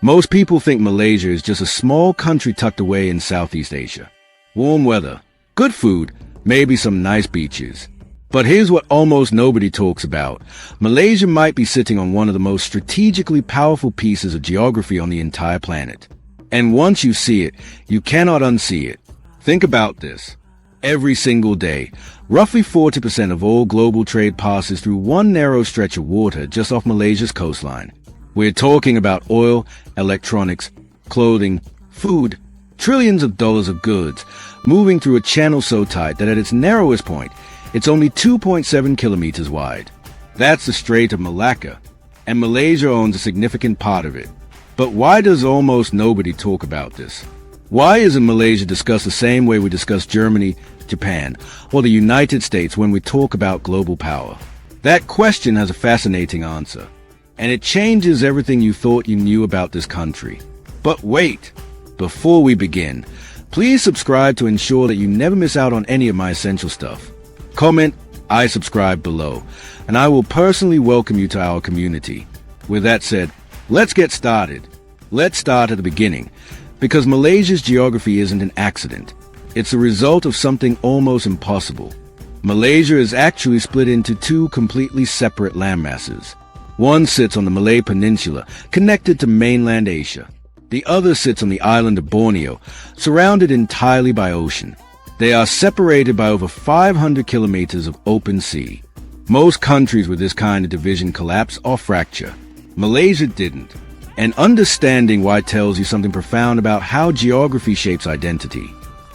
Most people think Malaysia is just a small country tucked away in Southeast Asia. Warm weather, good food, maybe some nice beaches. But here's what almost nobody talks about. Malaysia might be sitting on one of the most strategically powerful pieces of geography on the entire planet. And once you see it, you cannot unsee it. Think about this. Every single day, roughly 40% of all global trade passes through one narrow stretch of water just off Malaysia's coastline. We're talking about oil, electronics, clothing, food, trillions of dollars of goods, moving through a channel so tight that at its narrowest point, it's only 2.7 kilometers wide. That's the Strait of Malacca, and Malaysia owns a significant part of it. But why does almost nobody talk about this? Why isn't Malaysia discussed the same way we discuss Germany, Japan, or the United States when we talk about global power? That question has a fascinating answer, and it changes everything you thought you knew about this country. But wait! Before we begin, please subscribe to ensure that you never miss out on any of my essential stuff. Comment, I subscribe below, and I will personally welcome you to our community. With that said, let's get started. Let's start at the beginning, because Malaysia's geography isn't an accident. It's the result of something almost impossible. Malaysia is actually split into two completely separate landmasses. One sits on the Malay Peninsula, connected to mainland Asia. The other sits on the island of Borneo, surrounded entirely by ocean. They are separated by over 500 kilometers of open sea. Most countries with this kind of division collapse or fracture. Malaysia didn't. And understanding why tells you something profound about how geography shapes identity.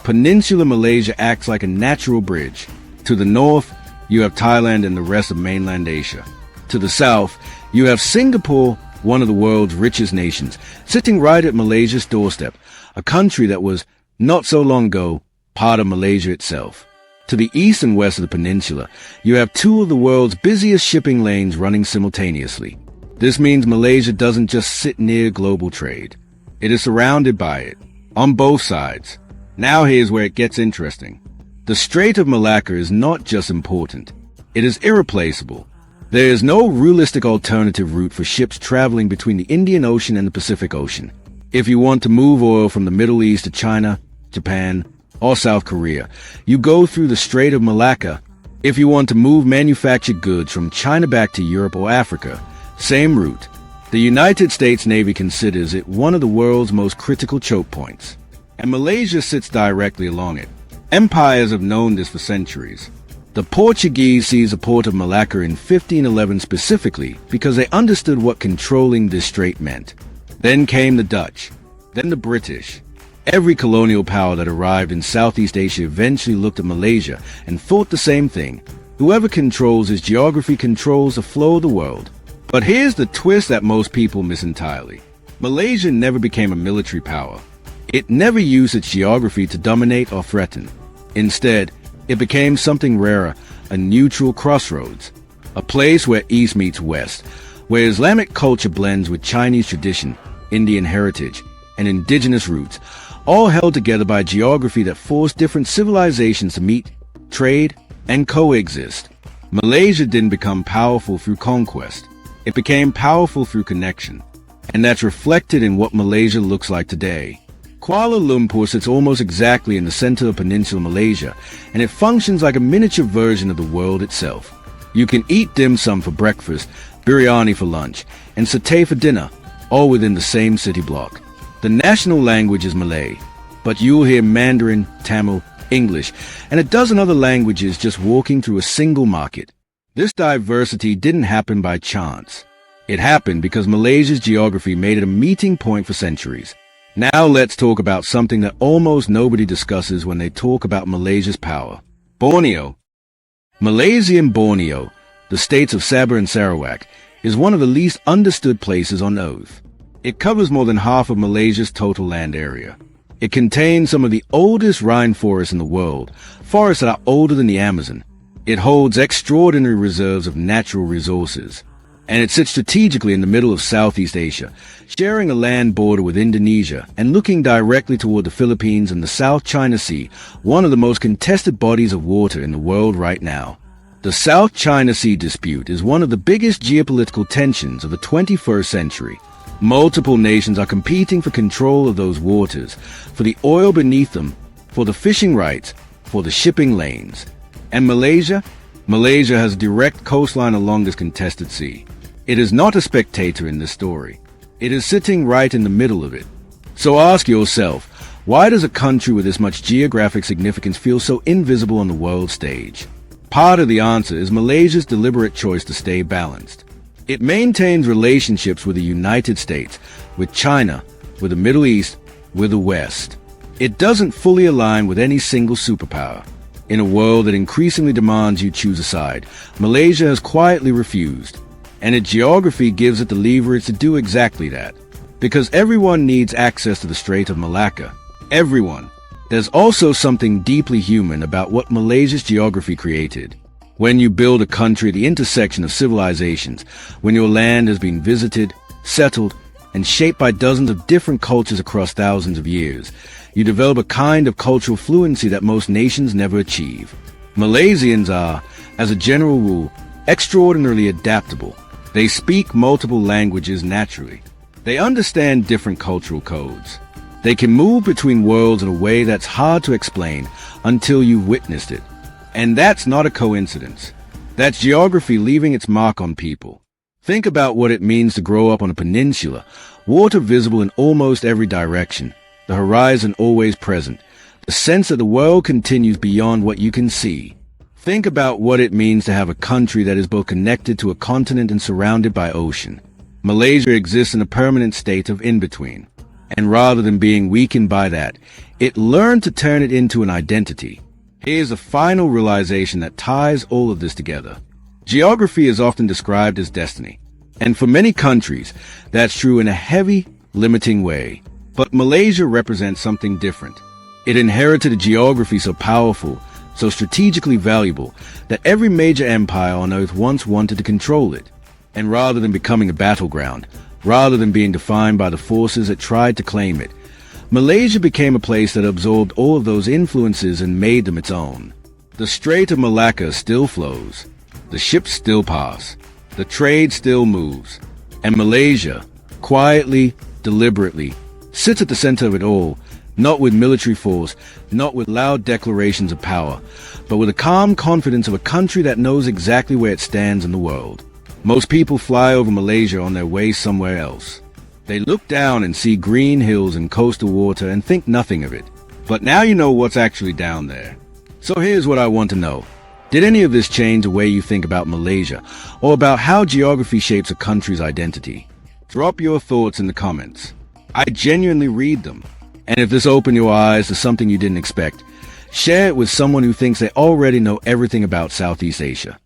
Peninsular Malaysia acts like a natural bridge. To the north, you have Thailand and the rest of mainland Asia. To the south, you have Singapore, one of the world's richest nations, sitting right at Malaysia's doorstep, a country that was, not so long ago, part of Malaysia itself. To the east and west of the peninsula, you have two of the world's busiest shipping lanes running simultaneously. This means Malaysia doesn't just sit near global trade. It is surrounded by it, on both sides. Now here's where it gets interesting. The Strait of Malacca is not just important. It is irreplaceable. There is no realistic alternative route for ships traveling between the Indian Ocean and the Pacific Ocean. If you want to move oil from the Middle East to China, Japan, or South Korea, you go through the Strait of Malacca. If you want to move manufactured goods from China back to Europe or Africa, same route. The United States Navy considers it one of the world's most critical choke points, and Malaysia sits directly along it. Empires have known this for centuries. The Portuguese seized the port of Malacca in 1511 specifically because they understood what controlling this strait meant. Then came the Dutch, then the British. Every colonial power that arrived in Southeast Asia eventually looked at Malaysia and thought the same thing. Whoever controls his geography controls the flow of the world. But here's the twist that most people miss entirely. Malaysia never became a military power. It never used its geography to dominate or threaten. Instead, it became something rarer, a neutral crossroads, a place where East meets West, where Islamic culture blends with Chinese tradition, Indian heritage, and indigenous roots, all held together by geography that forced different civilizations to meet, trade, and coexist. Malaysia didn't become powerful through conquest. It became powerful through connection. And that's reflected in what Malaysia looks like today. Kuala Lumpur sits almost exactly in the center of Peninsular Malaysia, and it functions like a miniature version of the world itself. You can eat dim sum for breakfast, biryani for lunch, and satay for dinner, all within the same city block. The national language is Malay, but you'll hear Mandarin, Tamil, English, and a dozen other languages just walking through a single market. This diversity didn't happen by chance. It happened because Malaysia's geography made it a meeting point for centuries. Now let's talk about something that almost nobody discusses when they talk about Malaysia's power. Borneo. Malaysian Borneo, the states of Sabah and Sarawak, is one of the least understood places on Earth. It covers more than half of Malaysia's total land area. It contains some of the oldest rainforests in the world, forests that are older than the Amazon. It holds extraordinary reserves of natural resources. And it sits strategically in the middle of Southeast Asia, sharing a land border with Indonesia and looking directly toward the Philippines and the South China Sea, one of the most contested bodies of water in the world right now. The South China Sea dispute is one of the biggest geopolitical tensions of the 21st century. Multiple nations are competing for control of those waters, for the oil beneath them, for the fishing rights, for the shipping lanes. And Malaysia? Malaysia has a direct coastline along this contested sea. It is not a spectator in this story. It is sitting right in the middle of it. So ask yourself, why does a country with this much geographic significance feel so invisible on the world stage? Part of the answer is Malaysia's deliberate choice to stay balanced. It maintains relationships with the United States, with China, with the Middle East, with the West. It doesn't fully align with any single superpower. In a world that increasingly demands you choose a side, Malaysia has quietly refused. And its geography gives it the leverage to do exactly that. Because everyone needs access to the Strait of Malacca. Everyone. There's also something deeply human about what Malaysia's geography created. When you build a country at the intersection of civilizations, when your land has been visited, settled, and shaped by dozens of different cultures across thousands of years, you develop a kind of cultural fluency that most nations never achieve. Malaysians are, as a general rule, extraordinarily adaptable. They speak multiple languages naturally. They understand different cultural codes. They can move between worlds in a way that's hard to explain until you've witnessed it. And that's not a coincidence. That's geography leaving its mark on people. Think about what it means to grow up on a peninsula, water visible in almost every direction, the horizon always present, the sense that the world continues beyond what you can see. Think about what it means to have a country that is both connected to a continent and surrounded by ocean. Malaysia exists in a permanent state of in-between. And rather than being weakened by that, it learned to turn it into an identity. Here's the final realization that ties all of this together. Geography is often described as destiny. And for many countries, that's true in a heavy, limiting way. But Malaysia represents something different. It inherited a geography so powerful, so strategically valuable, that every major empire on Earth once wanted to control it. And rather than becoming a battleground, rather than being defined by the forces that tried to claim it, Malaysia became a place that absorbed all of those influences and made them its own. The Strait of Malacca still flows. The ships still pass. The trade still moves. And Malaysia, quietly, deliberately, sits at the center of it all, not with military force, not with loud declarations of power, but with the calm confidence of a country that knows exactly where it stands in the world. Most people fly over Malaysia on their way somewhere else. They look down and see green hills and coastal water and think nothing of it. But now you know what's actually down there. So here's what I want to know. Did any of this change the way you think about Malaysia, or about how geography shapes a country's identity? Drop your thoughts in the comments. I genuinely read them. And if this opened your eyes to something you didn't expect, share it with someone who thinks they already know everything about Southeast Asia.